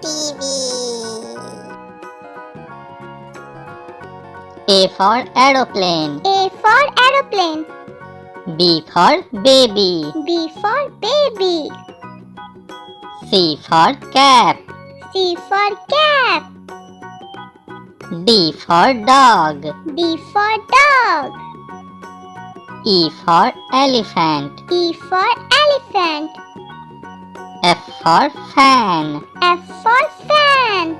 TV. A for aeroplane. A for aeroplane. B for baby. B for baby. C for cap. C for cap. D for dog. D for dog. E for elephant. E for elephant. F for fan. F for fan.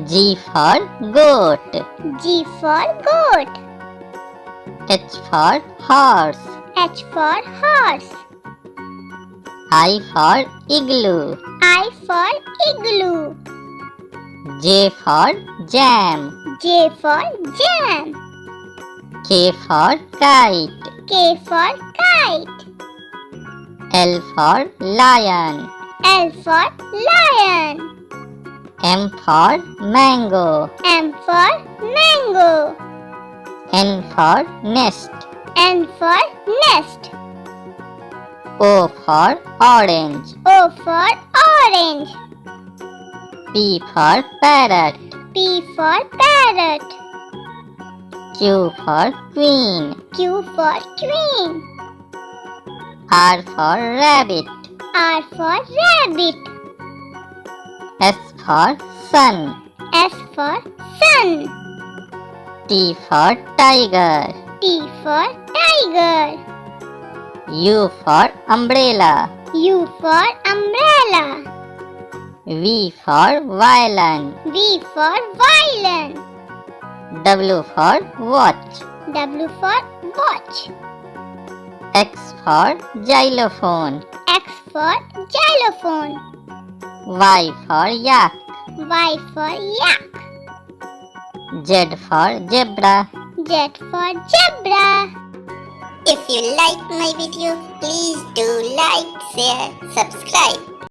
G for goat. G for goat. H for horse. H for horse. I for igloo. I for igloo. J for jam. J for jam. K for kite. K for kite. L for lion. L for lion. M for mango. M for mango. N for nest. N for nest. O for orange. O for orange. P for parrot. P for parrot. Q for queen. Q for queen. R for rabbit. R for rabbit. S for sun. S for sun. T for tiger. T for tiger. U for umbrella. U for umbrella. V for violin. V for violin. W for watch. W for watch. X for xylophone. X for xylophone. Y for yak. Y for yak. Z for zebra. Z for zebra. If you like my video, please do like, share, subscribe.